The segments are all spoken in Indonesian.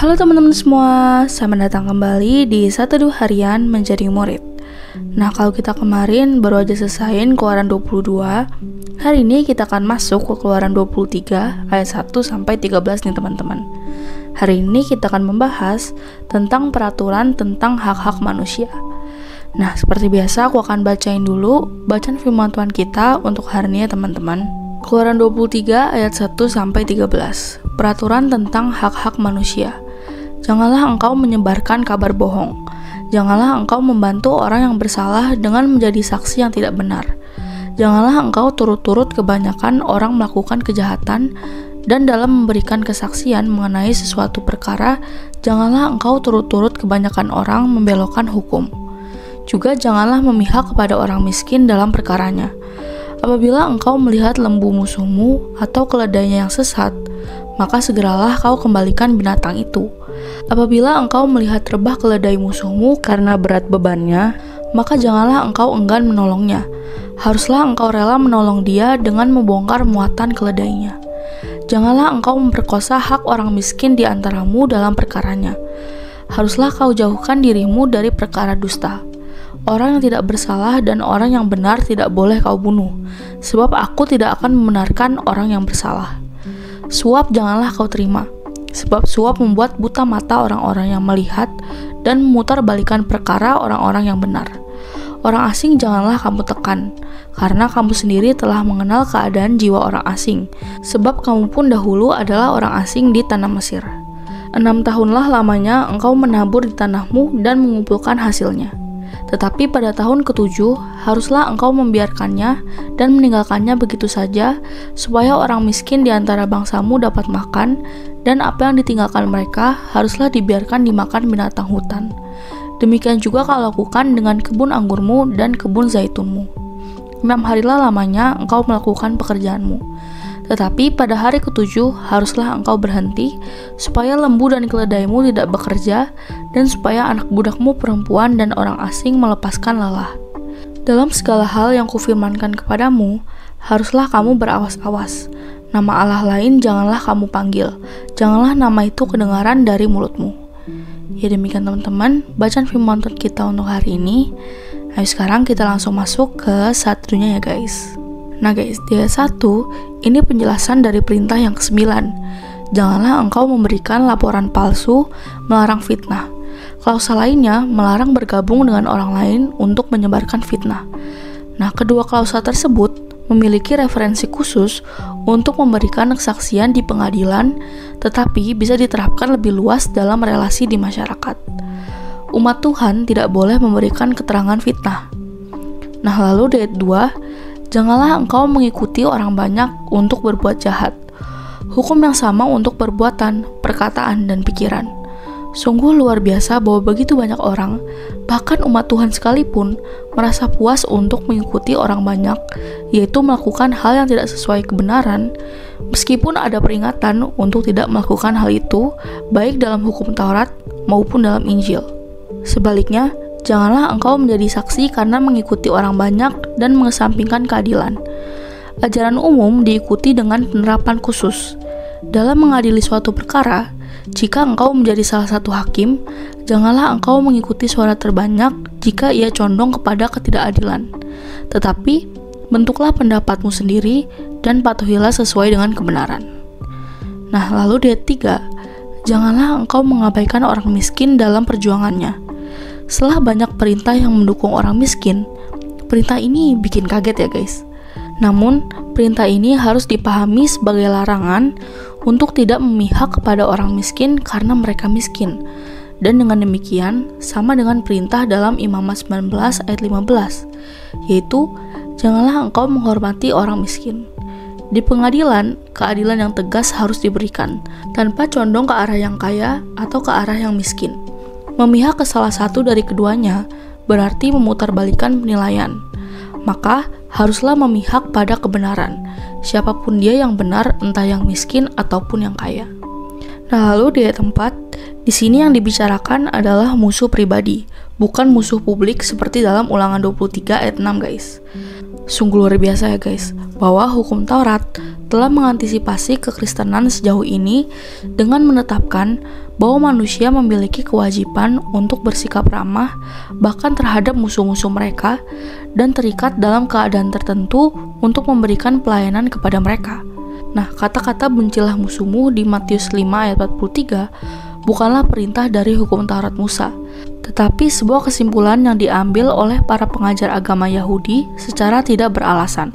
Halo teman-teman semua, selamat datang kembali di 1-2 Harian Menjadi Murid. Nah, kalau kita kemarin baru aja selesaiin keluaran 22, hari ini kita akan masuk ke keluaran 23 ayat 1 sampai 13 nih teman-teman. Hari ini kita akan membahas tentang peraturan tentang hak-hak manusia. Nah, seperti biasa aku akan bacain dulu bacaan firman Tuhan kita untuk hari ini ya teman-teman. Keluaran 23 ayat 1 sampai 13. Peraturan tentang hak-hak manusia. Janganlah engkau menyebarkan kabar bohong. Janganlah engkau membantu orang yang bersalah dengan menjadi saksi yang tidak benar. Janganlah engkau turut-turut kebanyakan orang melakukan kejahatan, dan dalam memberikan kesaksian mengenai sesuatu perkara, janganlah engkau turut-turut kebanyakan orang membelokkan hukum. Juga janganlah memihak kepada orang miskin dalam perkaranya. Apabila engkau melihat lembu musuhmu atau keledainya yang sesat, maka segeralah kau kembalikan binatang itu. Apabila engkau melihat rebah keledai musuhmu karena berat bebannya, maka janganlah engkau enggan menolongnya. Haruslah engkau rela menolong dia dengan membongkar muatan keledainya. Janganlah engkau memperkosa hak orang miskin di antaramu dalam perkaranya. Haruslah kau jauhkan dirimu dari perkara dusta. Orang yang tidak bersalah dan orang yang benar tidak boleh kau bunuh, sebab aku tidak akan membenarkan orang yang bersalah. Suap janganlah kau terima, sebab suap membuat buta mata orang-orang yang melihat dan memutarbalikan perkara orang-orang yang benar. Orang asing janganlah kamu tekan, karena kamu sendiri telah mengenal keadaan jiwa orang asing, sebab kamu pun dahulu adalah orang asing di tanah Mesir. 6 tahunlah lamanya engkau menabur di tanahmu dan mengumpulkan hasilnya. Tetapi pada tahun ke-7, haruslah engkau membiarkannya dan meninggalkannya begitu saja, supaya orang miskin di antara bangsamu dapat makan, dan apa yang ditinggalkan mereka haruslah dibiarkan dimakan binatang hutan. Demikian juga kau lakukan dengan kebun anggurmu dan kebun zaitunmu. 6 harilah lamanya engkau melakukan pekerjaanmu. Tetapi pada hari ke-7 haruslah engkau berhenti, supaya lembu dan keledaimu tidak bekerja, dan supaya anak budakmu perempuan dan orang asing melepaskan lelah. Dalam segala hal yang kufirmankan kepadamu, haruslah kamu berawas-awas. Nama Allah lain janganlah kamu panggil, janganlah nama itu kedengaran dari mulutmu. Ya demikian teman-teman, bacaan firman Tuhan kita untuk hari ini. Ayo sekarang kita langsung masuk ke satunya ya guys. Nah guys, di ayat 1, ini penjelasan dari perintah yang ke-9. Janganlah engkau memberikan laporan palsu, melarang fitnah. Klausa lainnya melarang bergabung dengan orang lain untuk menyebarkan fitnah. Nah, kedua klausa tersebut memiliki referensi khusus untuk memberikan kesaksian di pengadilan, tetapi bisa diterapkan lebih luas dalam relasi di masyarakat. Umat Tuhan tidak boleh memberikan keterangan fitnah. Nah, lalu di ayat 2, janganlah engkau mengikuti orang banyak untuk berbuat jahat. Hukum yang sama untuk perbuatan, perkataan, dan pikiran. Sungguh luar biasa bahwa begitu banyak orang, bahkan umat Tuhan sekalipun, merasa puas untuk mengikuti orang banyak, yaitu melakukan hal yang tidak sesuai kebenaran, meskipun ada peringatan untuk tidak melakukan hal itu, baik dalam hukum Taurat maupun dalam Injil. Sebaliknya, janganlah engkau menjadi saksi karena mengikuti orang banyak dan mengesampingkan keadilan. Ajaran umum diikuti dengan penerapan khusus. Dalam mengadili suatu perkara, jika engkau menjadi salah satu hakim, janganlah engkau mengikuti suara terbanyak jika ia condong kepada ketidakadilan. Tetapi, bentuklah pendapatmu sendiri dan patuhilah sesuai dengan kebenaran. Nah, lalu di ayat 3, janganlah engkau mengabaikan orang miskin dalam perjuangannya. Setelah banyak perintah yang mendukung orang miskin, perintah ini bikin kaget ya guys. Namun, perintah ini harus dipahami sebagai larangan untuk tidak memihak kepada orang miskin karena mereka miskin. Dan dengan demikian, sama dengan perintah dalam Imamat 19 ayat 15, yaitu, janganlah engkau menghormati orang miskin. Di pengadilan, keadilan yang tegas harus diberikan, tanpa condong ke arah yang kaya atau ke arah yang miskin. Memihak ke salah satu dari keduanya berarti memutarbalikkan penilaian. Maka haruslah memihak pada kebenaran, siapapun dia yang benar, entah yang miskin ataupun yang kaya. Nah, lalu di ayat 4, di sini yang dibicarakan adalah musuh pribadi, bukan musuh publik seperti dalam Ulangan 23 ayat 6 guys. Sungguh luar biasa ya guys, bahwa hukum Taurat telah mengantisipasi kekristenan sejauh ini dengan menetapkan bahwa manusia memiliki kewajiban untuk bersikap ramah bahkan terhadap musuh-musuh mereka dan terikat dalam keadaan tertentu untuk memberikan pelayanan kepada mereka. Nah, kata-kata bencilah musuhmu di Matius 5 ayat 43 bukanlah perintah dari hukum Taurat Musa, tetapi sebuah kesimpulan yang diambil oleh para pengajar agama Yahudi secara tidak beralasan.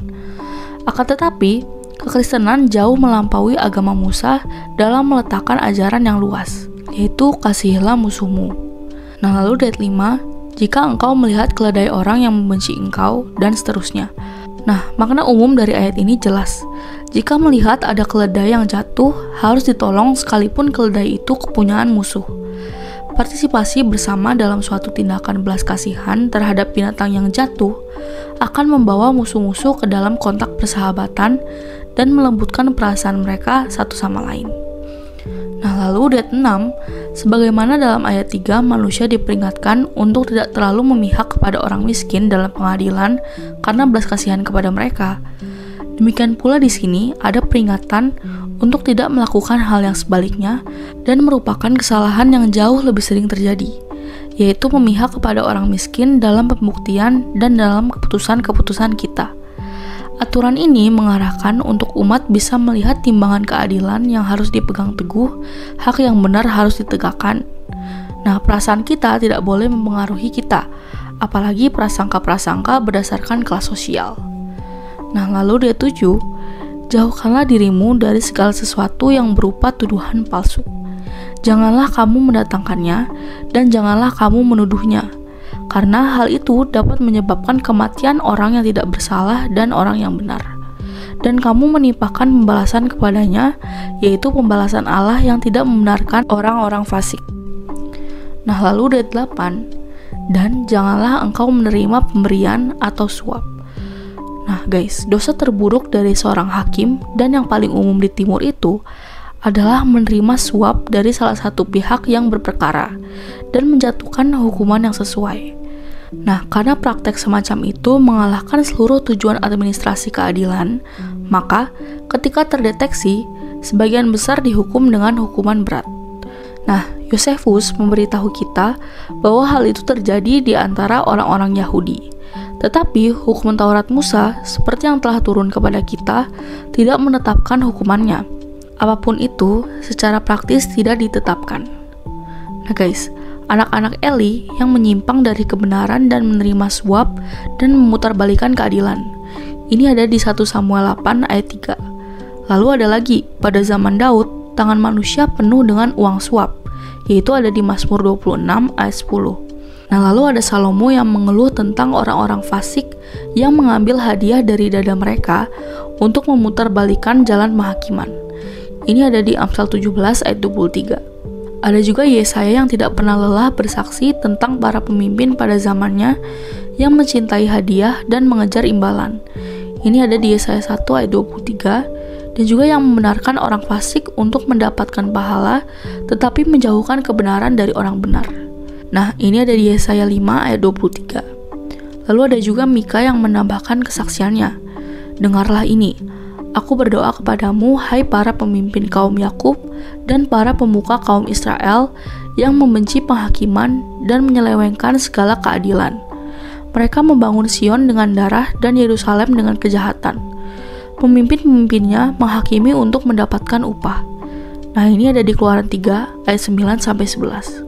Akan tetapi, kekristenan jauh melampaui agama Musa dalam meletakkan ajaran yang luas, yaitu kasihilah musuhmu. Nah, lalu ayat 5, jika engkau melihat keledai orang yang membenci engkau, dan seterusnya. Nah, makna umum dari ayat ini jelas. Jika melihat ada keledai yang jatuh, harus ditolong sekalipun keledai itu kepunyaan musuh. Partisipasi bersama dalam suatu tindakan belas kasihan terhadap binatang yang jatuh akan membawa musuh-musuh ke dalam kontak persahabatan dan melembutkan perasaan mereka satu sama lain. Nah, lalu ayat 6, sebagaimana dalam ayat 3 manusia diperingatkan untuk tidak terlalu memihak kepada orang miskin dalam pengadilan karena belas kasihan kepada mereka. Demikian pula di sini ada peringatan untuk tidak melakukan hal yang sebaliknya dan merupakan kesalahan yang jauh lebih sering terjadi, yaitu memihak kepada orang miskin dalam pembuktian dan dalam keputusan-keputusan kita. Aturan ini mengarahkan untuk umat bisa melihat timbangan keadilan yang harus dipegang teguh, hak yang benar harus ditegakkan. Nah, perasaan kita tidak boleh mempengaruhi kita, apalagi prasangka-prasangka berdasarkan kelas sosial. Nah, lalu ayat 7, jauhkanlah dirimu dari segala sesuatu yang berupa tuduhan palsu. Janganlah kamu mendatangkannya, dan janganlah kamu menuduhnya, karena hal itu dapat menyebabkan kematian orang yang tidak bersalah dan orang yang benar. Dan kamu menimpakan pembalasan kepadanya, yaitu pembalasan Allah yang tidak membenarkan orang-orang fasik. Nah, lalu ayat 8, dan janganlah engkau menerima pemberian atau suap. Nah guys, dosa terburuk dari seorang hakim dan yang paling umum di timur itu adalah menerima suap dari salah satu pihak yang berperkara dan menjatuhkan hukuman yang sesuai. Nah, karena praktek semacam itu mengalahkan seluruh tujuan administrasi keadilan, maka ketika terdeteksi, sebagian besar dihukum dengan hukuman berat. Nah, Yosefus memberitahu kita bahwa hal itu terjadi di antara orang-orang Yahudi. Tetapi hukum Taurat Musa, seperti yang telah turun kepada kita, tidak menetapkan hukumannya. Apapun itu, secara praktis tidak ditetapkan. Nah guys, anak-anak Eli yang menyimpang dari kebenaran dan menerima suap dan memutarbalikkan keadilan. Ini ada di 1 Samuel 8 ayat 3. Lalu ada lagi, pada zaman Daud, tangan manusia penuh dengan uang suap, yaitu ada di Mazmur 26 ayat 10. Nah, lalu ada Salomo yang mengeluh tentang orang-orang fasik yang mengambil hadiah dari dada mereka untuk memutarbalikkan jalan penghakiman. Ini ada di Amsal 17 ayat 23. Ada juga Yesaya yang tidak pernah lelah bersaksi tentang para pemimpin pada zamannya yang mencintai hadiah dan mengejar imbalan. Ini ada di Yesaya 1 ayat 23, dan juga yang membenarkan orang fasik untuk mendapatkan pahala tetapi menjauhkan kebenaran dari orang benar. Nah, ini ada di Yesaya 5 ayat 23. Lalu ada juga Mika yang menambahkan kesaksiannya. Dengarlah ini, aku berdoa kepadamu, hai para pemimpin kaum Yakub dan para pemuka kaum Israel yang membenci penghakiman dan menyelewengkan segala keadilan. Mereka membangun Sion dengan darah dan Yerusalem dengan kejahatan. Pemimpin-pemimpinnya menghakimi untuk mendapatkan upah. Nah, ini ada di Keluaran 3 ayat 9-11.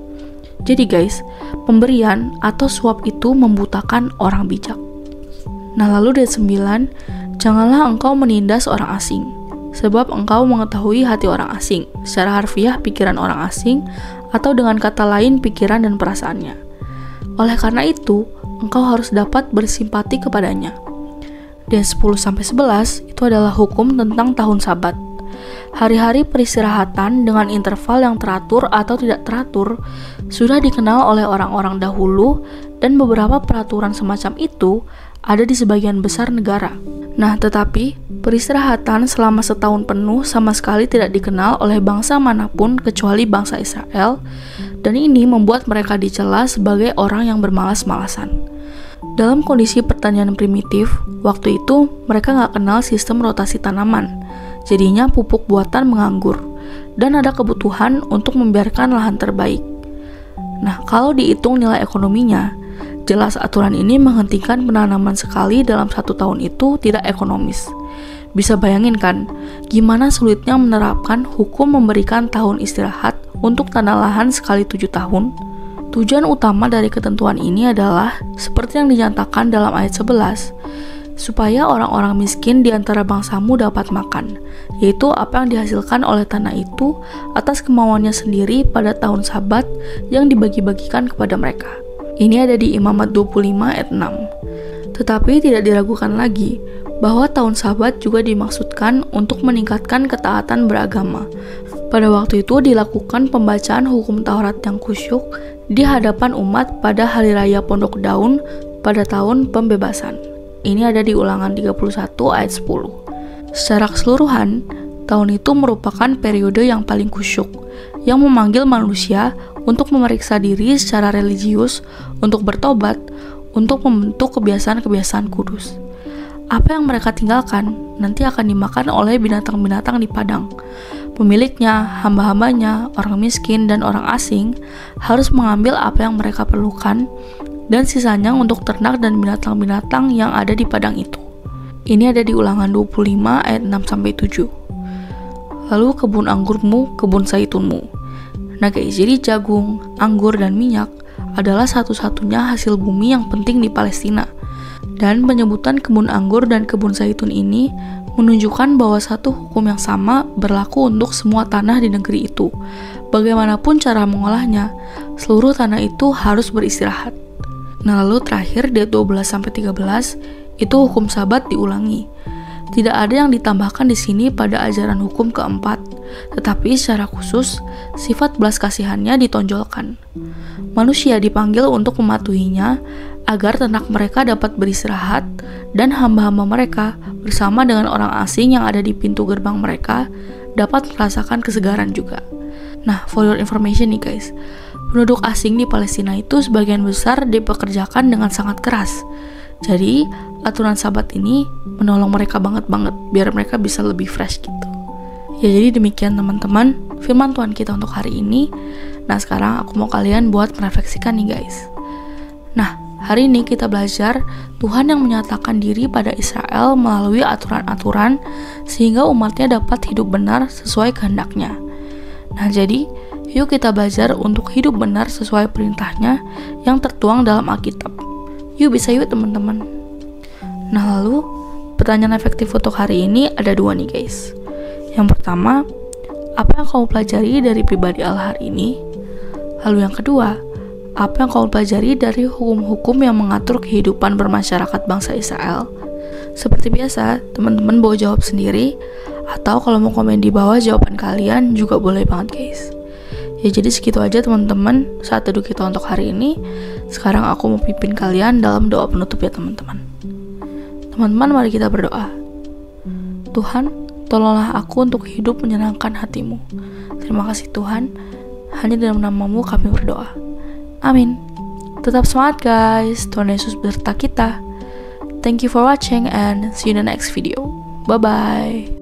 Jadi guys, pemberian atau suap itu membutakan orang bijak. Nah, lalu ayat 9, janganlah engkau menindas orang asing, sebab engkau mengetahui hati orang asing, secara harfiah pikiran orang asing, atau dengan kata lain pikiran dan perasaannya. Oleh karena itu, engkau harus dapat bersimpati kepadanya. Dan 10-11 itu adalah hukum tentang tahun Sabat. Hari-hari peristirahatan dengan interval yang teratur atau tidak teratur sudah dikenal oleh orang-orang dahulu, dan beberapa peraturan semacam itu ada di sebagian besar negara. Nah, tetapi peristirahatan selama setahun penuh sama sekali tidak dikenal oleh bangsa manapun kecuali bangsa Israel, dan ini membuat mereka dicela sebagai orang yang bermalas-malasan. Dalam kondisi pertanian primitif, waktu itu mereka nggak kenal sistem rotasi tanaman, jadinya pupuk buatan menganggur, dan ada kebutuhan untuk membiarkan lahan terbaik. Nah, kalau dihitung nilai ekonominya, jelas aturan ini menghentikan penanaman sekali dalam 1 tahun itu tidak ekonomis. Bisa bayangin kan, gimana sulitnya menerapkan hukum memberikan tahun istirahat untuk tanah lahan sekali 7 tahun? Tujuan utama dari ketentuan ini adalah seperti yang dinyatakan dalam ayat 11, supaya orang-orang miskin di antara bangsamu dapat makan, yaitu apa yang dihasilkan oleh tanah itu atas kemauannya sendiri pada tahun Sabat yang dibagi-bagikan kepada mereka. Ini ada di Imamat 25 ayat 6. Tetapi tidak diragukan lagi bahwa tahun Sabat juga dimaksudkan untuk meningkatkan ketaatan beragama. Pada waktu itu dilakukan pembacaan hukum Taurat yang khusyuk di hadapan umat pada Hari Raya Pondok Daun pada tahun pembebasan. Ini ada di Ulangan 31 ayat 10. Secara keseluruhan, tahun itu merupakan periode yang paling khusyuk, yang memanggil manusia untuk memeriksa diri secara religius, untuk bertobat, untuk membentuk kebiasaan-kebiasaan kudus. Apa yang mereka tinggalkan nanti akan dimakan oleh binatang-binatang di padang. Pemiliknya, hamba-hambanya, orang miskin, dan orang asing harus mengambil apa yang mereka perlukan dan sisanya untuk ternak dan binatang-binatang yang ada di padang itu. Ini ada di Ulangan 25 ayat 6-7. Lalu kebun anggurmu, kebun zaitunmu. Nah guys, jadi jagung, anggur, dan minyak adalah satu-satunya hasil bumi yang penting di Palestina. Dan penyebutan kebun anggur dan kebun zaitun ini menunjukkan bahwa satu hukum yang sama berlaku untuk semua tanah di negeri itu. Bagaimanapun cara mengolahnya, seluruh tanah itu harus beristirahat. Nah, lalu terakhir di 12-13 itu hukum Sabat diulangi. Tidak ada yang ditambahkan di sini pada ajaran hukum keempat, tetapi secara khusus sifat belas kasihannya ditonjolkan. Manusia dipanggil untuk mematuhinya agar ternak mereka dapat beristirahat dan hamba-hamba mereka bersama dengan orang asing yang ada di pintu gerbang mereka dapat merasakan kesegaran juga. Nah, for your information nih guys, penduduk asing di Palestina itu sebagian besar dipekerjakan dengan sangat keras. Jadi, aturan Sabat ini menolong mereka banget biar mereka bisa lebih fresh gitu. Ya, jadi demikian teman-teman firman Tuhan kita untuk hari ini. Nah, sekarang aku mau kalian buat merefleksikan nih guys. Nah, hari ini kita belajar Tuhan yang menyatakan diri pada Israel melalui aturan-aturan sehingga umatnya dapat hidup benar sesuai kehendaknya. Nah, jadi yuk kita belajar untuk hidup benar sesuai perintahnya yang tertuang dalam Alkitab. Yuk bisa yuk teman-teman. Nah, lalu pertanyaan efektif untuk hari ini ada 2 nih guys. Yang pertama, apa yang kamu pelajari dari pribadi Allah hari ini? Lalu yang kedua, apa yang kamu pelajari dari hukum-hukum yang mengatur kehidupan bermasyarakat bangsa Israel? Seperti biasa, teman-teman bawa jawab sendiri, atau kalau mau komen di bawah jawaban kalian juga boleh banget guys. Ya, jadi segitu aja teman-teman saat teduh kita untuk hari ini. Sekarang aku mau pimpin kalian dalam doa penutup ya teman-teman. Teman-teman, mari kita berdoa. Tuhan, tolonglah aku untuk hidup menyenangkan hatimu. Terima kasih Tuhan, hanya dalam namamu kami berdoa. Amin. Tetap semangat guys, Tuhan Yesus beserta kita. Thank you for watching and see you in the next video. Bye-bye.